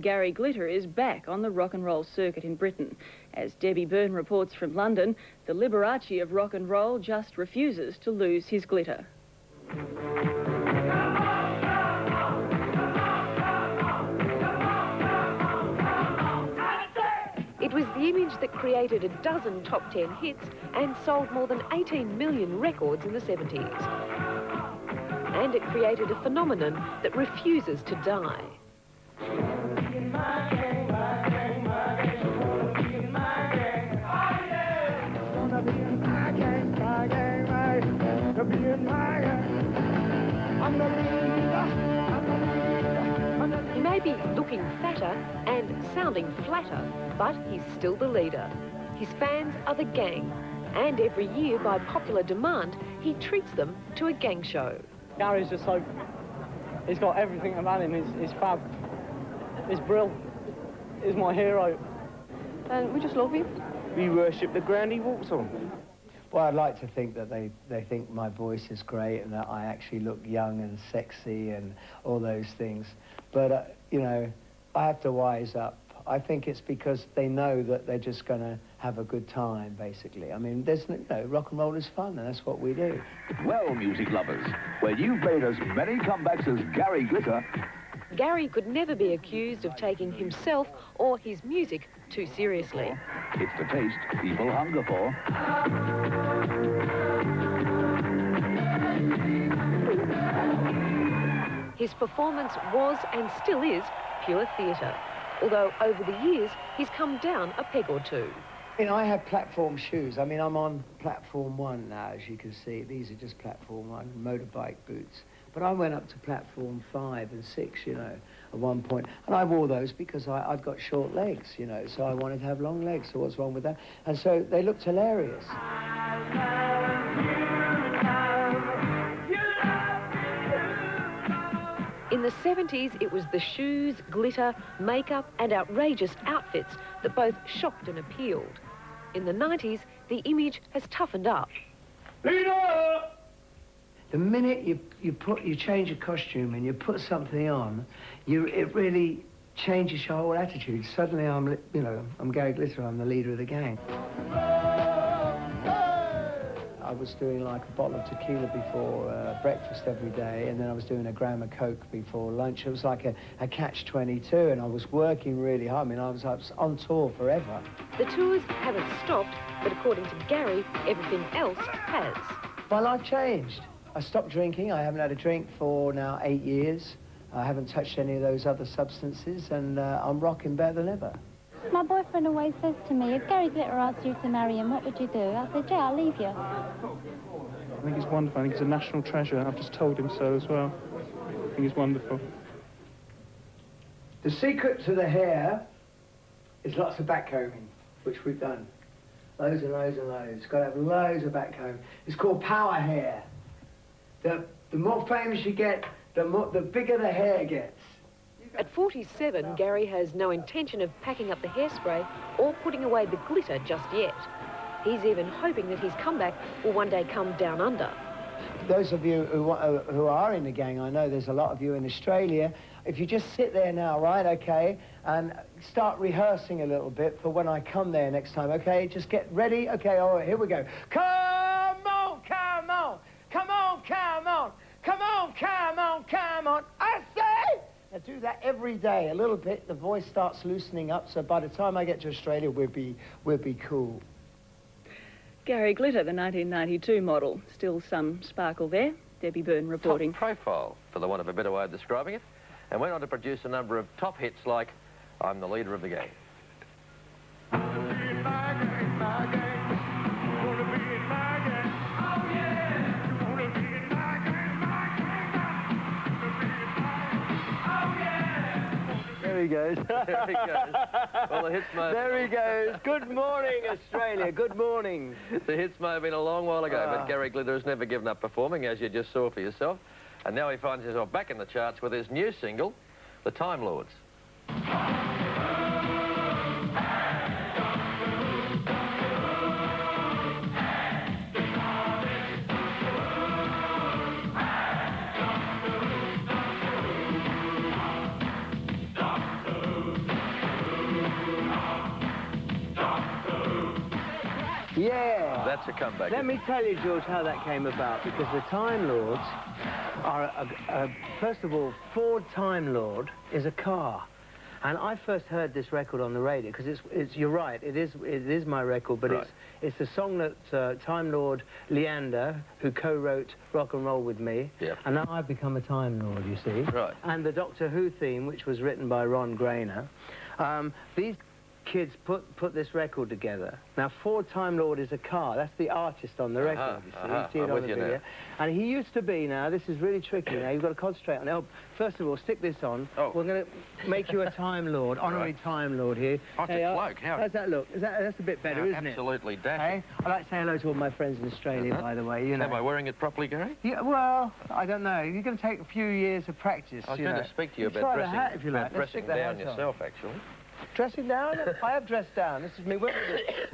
Gary Glitter is back on the rock and roll circuit in Britain. As Debbie Byrne reports from London, the Liberace of rock and roll just refuses to lose his glitter. It was the image that created a dozen top 10 hits and sold more than 18 million records in the 70s. And it created a phenomenon that refuses to die. He may be looking fatter and sounding flatter, but he's still the leader. His fans are the gang, and every year, by popular demand, he treats them to a gang show. Gary's just so... he's got everything about him. He's fab. He's brilliant. He's my hero. And we just love him. We worship the ground he walks on. Well, I'd like to think that they think my voice is great and that I actually look young and sexy and all those things. But, you know, I have to wise up. I think it's because they know that they're just going to have a good time, basically. I mean, there's, you know, rock and roll is fun, and that's what we do. Well, music lovers, when you've made as many comebacks as Gary Glitter... Gary could never be accused of taking himself or his music too seriously. It's the taste people hunger for. His performance was and still is pure theatre, although over the years he's come down a peg or two. You know, I have platform shoes. I mean, I'm on platform 1 now, as you can see. These are just platform 1, motorbike boots. But I went up to platform 5 and 6, you know, at one point. And I wore those because I've got short legs, you know, so I wanted to have long legs, so what's wrong with that? And so they looked hilarious. In the 70s, it was the shoes, glitter, makeup and outrageous outfits that both shocked and appealed. In the 90s, the image has toughened up. Leader! The minute you change a costume and you put something on, it really changes your whole attitude. Suddenly I'm Gary Glitter, I'm the leader of the gang. I was doing like a bottle of tequila before breakfast every day, and then I was doing a gram of Coke before lunch. It was like a catch-22, and I was working really hard. I mean, I was on tour forever. The tours haven't stopped, but according to Gary, everything else has. My life changed. I stopped drinking. I haven't had a drink for now 8 years. I haven't touched any of those other substances, and I'm rocking better than ever. My boyfriend always says to me, if Gary Glitter asked you to marry him, what would you do? I said, yeah, I'll leave you. I think he's wonderful. I think he's a national treasure. I've just told him so as well. I think he's wonderful. The secret to the hair is lots of backcombing, which we've done. Loads and loads and loads. Got to have loads of backcombing. It's called power hair. The more famous you get, the bigger the hair gets. At 47, Gary has no intention of packing up the hairspray or putting away the glitter just yet. He's even hoping that his comeback will one day come down under. Those of you who are in the gang, I know there's a lot of you in Australia. If you just sit there now, right, okay, and start rehearsing a little bit for when I come there next time, okay? Just get ready. Okay, all right, here we go. Come on, come on, come on, come on, come on, come on, come on. I say! I do that every day, a little bit. The voice starts loosening up, so by the time I get to Australia, we'll be cool. Gary Glitter, the 1992 model. Still some sparkle there. Debbie Byrne reporting. Top profile, for the want of a better way of describing it, and went on to produce a number of top hits like I'm the Leader of the Gang. There he goes. There he goes. Well, the hits may have... There he goes. Good morning, Australia. Good morning. The hits may have been a long while ago, but Gary Glitter has never given up performing, as you just saw for yourself. And now he finds himself back in the charts with his new single, The Time Lords. Yeah. That's a comeback. Let me tell you, George, how that came about, because the Time Lords are, first of all, Ford Time Lord is a car. And I first heard this record on the radio, because you're right, it is my record, but right. it's a song that Time Lord Leander, who co-wrote Rock and Roll with me, yep. and now I've become a Time Lord, you see. Right. And the Doctor Who theme, which was written by Ron Grainer. These kids put this record together. Now, Ford Time Lord is a car. That's the artist on the record, you see. You see it I'm on with the you video. now. And he used to be, now, this is really tricky now, you've got to concentrate on it. Oh, first of all, stick this on. Oh. We're going to make you a Time Lord, honorary Time Lord here. Oh, it's a cloak. How's that look? That's a bit better, isn't absolutely it? dashing. Hey? I'd like to say hello to all my friends in Australia, by the way, you know. Am I wearing it properly, Gary? Yeah, well, I don't know. You're going to take a few years of practice, I was you going know. to speak to you Try about the dressing, hat, if you like. Let's stick the down hat on. yourself, actually. Dressing down? I have dressed down. This is me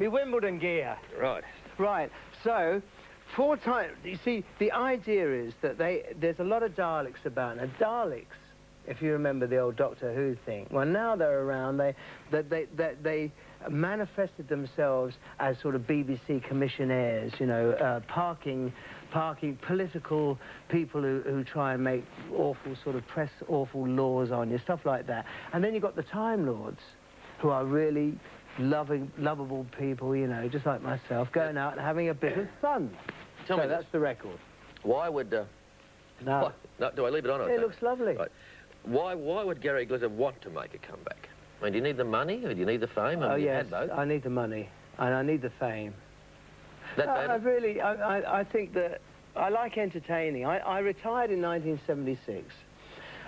Wimbledon gear. Right. Right. So, you see, the idea is that there's a lot of Daleks about. Now, Daleks, if you remember the old Doctor Who thing, well, now they're around, they manifested themselves as sort of BBC commissionaires, you know, parking political people who try and make awful sort of press awful laws on you, stuff like that. And then you've got the Time Lords, who are really lovable people, you know, just like myself, going out and having a bit of fun. Tell me that's this. the record. Why would... No. No, do I leave it on? Or It looks lovely. Right. Why would Gary Glitter want to make a comeback? I mean, do you need the money or do you need the fame? Oh, you yes, had both. I need the money, and I need the fame. That bad? I think that I like entertaining. I retired in 1976,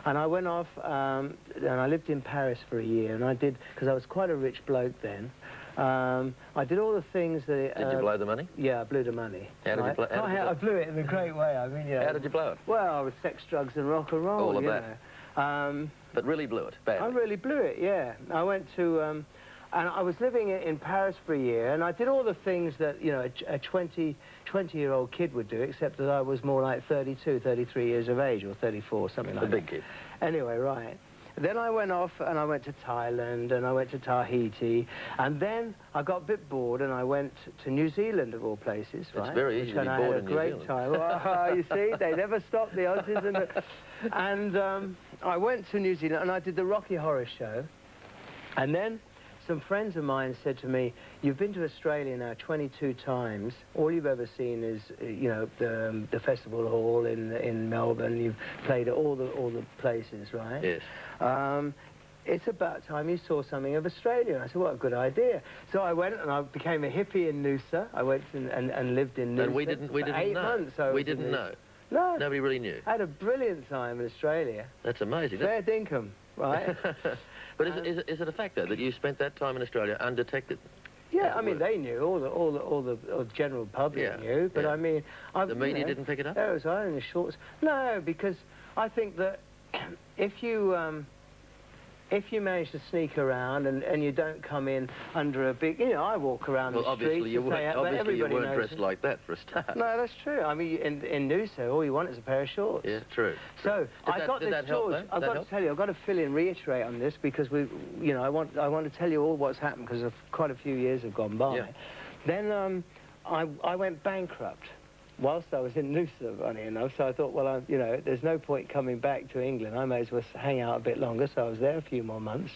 and I went off, and I lived in Paris for a year, and I did, because I was quite a rich bloke then, I did all the things that... Did you blow the money? Yeah, I blew the money. How did you blow I blew it in a great way, I mean, yeah. How did you blow it? Well, with sex, drugs, and rock and roll, All of you that. know. But really blew it, badly. I really blew it, yeah. I went to, and I was living in Paris for a year, and I did all the things that, you know, a 20-year-old kid would do, except that I was more like 32, 33 years of age, or 34, something like that. A big kid. Anyway, right. Then I went off, and I went to Thailand, and I went to Tahiti, and then I got a bit bored, and I went to New Zealand, of all places, right? It's very easy to be bored in New Zealand. And I had a great time. You see, they never stop, the Aussies. And I went to New Zealand, and I did the Rocky Horror Show, and then some friends of mine said to me, you've been to Australia now 22 times. All you've ever seen is, you know, the Festival Hall in Melbourne. You've played at all the places, right? Yes. It's about time you saw something of Australia. And I said, what a good idea. So I went and I became a hippie in Noosa. I went and lived in Noosa. And we didn't for 8 know. months. We didn't know. No. Nobody really knew. I had a brilliant time in Australia. That's amazing. Fair dinkum, right? But is it a fact, though, that you spent that time in Australia undetected? Yeah, I mean, they knew, all the general public knew, but I mean... The media didn't pick it up? That was in the shorts. No, because I think that if you manage to sneak around and you don't come in under a big... You know, I walk around the streets... Obviously you weren't dressed like that for a start. No, that's true. I mean, in Noosa, all you want is a pair of shorts. Yeah, true. So, I've got this, George, I've got to tell you, I've got to fill in, reiterate on this, because you know, I want to tell you all what's happened, because quite a few years have gone by. Yeah. Then I went bankrupt whilst I was in Noosa, funny enough, so I thought, well, you know, there's no point coming back to England. I may as well hang out a bit longer, so I was there a few more months.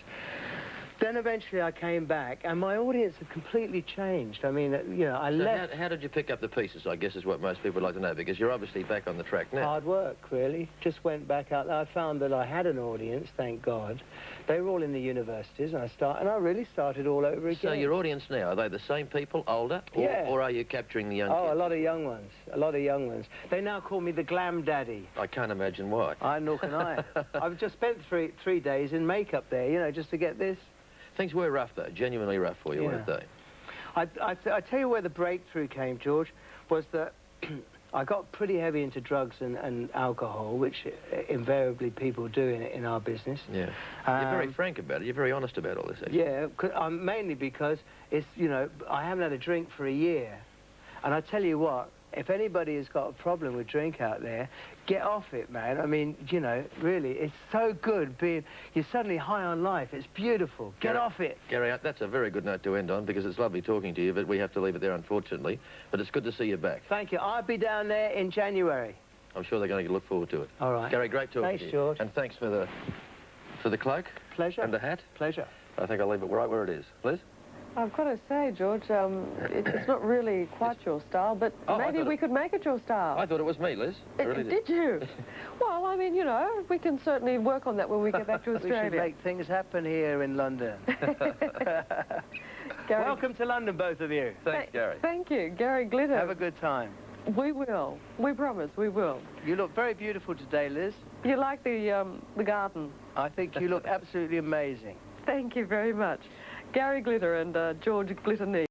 Then eventually I came back, and my audience had completely changed. I mean, you know, I left... How did you pick up the pieces, I guess, is what most people would like to know, because you're obviously back on the track now. Hard work, really. Just went back out there. I found that I had an audience, thank God. They were all in the universities, and I really started all over again. So your audience now, are they the same people, older? Or are you capturing the young kids? Oh, a lot of young ones. A lot of young ones. They now call me the Glam Daddy. I can't imagine why. Nor can I. I've just spent three days in makeup there, you know, just to get this. Things were rough, though, genuinely rough for you, weren't they? I tell you where the breakthrough came, George, was that I got pretty heavy into drugs and alcohol, which invariably people do in our business. Yeah. You're very frank about it. You're very honest about all this, actually. Yeah, mainly because it's, you know, I haven't had a drink for a year. And I tell you what, if anybody has got a problem with drink out there, get off it, man. I mean, you know, really, it's so good being... You're suddenly high on life. It's beautiful. Get off it. Gary, that's a very good note to end on, because it's lovely talking to you, but we have to leave it there, unfortunately. But it's good to see you back. Thank you. I'll be down there in January. I'm sure they're going to look forward to it. All right. Gary, great talking Thanks, to you. George. And thanks for the cloak. Pleasure. And the hat. Pleasure. I think I'll leave it right where it is. Liz? I've got to say, George, it's not really quite your style, but maybe we could make it your style. I thought it was me, Liz. I really Did you? Well, I mean, you know, we can certainly work on that when we get back to Australia. We should make things happen here in London. Gary, welcome to London, both of you. Thanks, Gary. Thank you, Gary Glitter. Have a good time. We will. We promise we will. You look very beautiful today, Liz. You like the garden? I think you look absolutely amazing. Thank you very much. Gary Glitter and George Glitter-Nee.